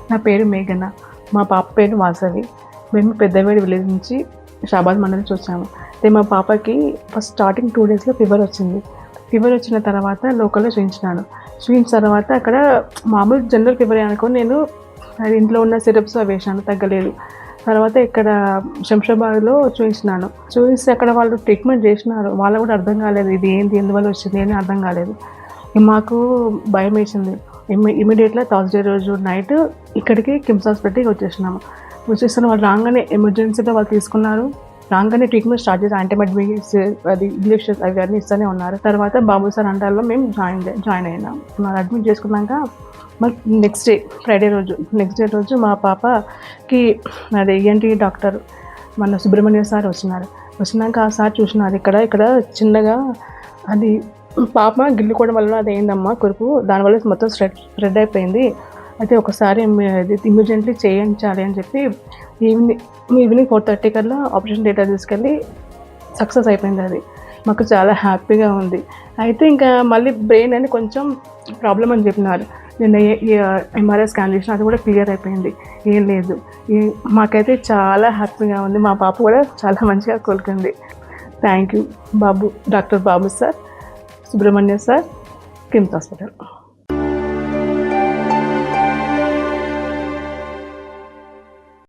నా పేరు మేఘన. మా పాప పేరు వాసవి. మేము పెద్దవేడి విలేజ్ నుంచి షాబాద్ మండలం నుంచి వచ్చాము. అయితే మా పాపకి ఫస్ట్ స్టార్టింగ్ 2 డేస్లో ఫీవర్ వచ్చింది. ఫీవర్ వచ్చిన తర్వాత లోకల్లో చూపించినాను. చూపించిన తర్వాత అక్కడ మామూలు జనరల్ ఫీవర్ అనుకొని నేను అది ఇంట్లో ఉన్న సిరప్స్ అవి వేసాను, తగ్గలేదు. తర్వాత ఇక్కడ శంషాబాద్లో చూపించినాను. చూపిస్తే అక్కడ వాళ్ళు ట్రీట్మెంట్ చేసినారు. వాళ్ళకు కూడా అర్థం కాలేదు ఇది ఏంటి, ఎందువల్ల వచ్చింది అని అర్థం కాలేదు. మాకు భయం వేసింది. ఇమీడియట్గా థర్స్డే రోజు నైట్ ఇక్కడికి కిమ్స్ హాస్పిటల్కి వచ్చేసినాము. వాళ్ళు రాగానే ఎమర్జెన్సీలో వాళ్ళు తీసుకున్నారు. రాగానే ట్రీట్మెంట్ స్టార్ట్ చేసి యాంటీబయాటిక్స్ అది ఇంజెక్షన్స్ అవి అన్నీ ఇస్తూనే ఉన్నారు. తర్వాత బాబు సార్ అంటారులో మేము జాయిన్ అయినాం. మరి అడ్మిట్ చేసుకున్నాక మళ్ళీ నెక్స్ట్ డే రోజు మా పాపకి అది ENT డాక్టర్ మన సుబ్రహ్మణ్య సార్ వచ్చినాక ఆ సార్ చూసినారు ఇక్కడ చిన్నగా అది పాప గిల్లుకోవడం వల్ల అది అయిందమ్మా కురుపు, దానివల్ల మొత్తం స్ప్రెడ్ అయిపోయింది. అయితే ఒకసారి ఇమీడియట్లీ చేయించాలి అని చెప్పి ఈవినింగ్ 4:30 కల్లా ఆపరేషన్ థియేటర్ తీసుకెళ్ళి సక్సెస్ అయిపోయింది. అది మాకు చాలా హ్యాపీగా ఉంది. అయితే ఇంకా మళ్ళీ బ్రెయిన్ అని కొంచెం ప్రాబ్లం అని చెప్పినారు. నేను MRI స్కాన్ చేసిన అది కూడా క్లియర్ అయిపోయింది, ఏం లేదు. మాకైతే చాలా హ్యాపీగా ఉంది. మా పాప కూడా చాలా మంచిగా కోలుకుంది. Thank you doctor Babu sir, Subrahmanya sir, KIMS hospital.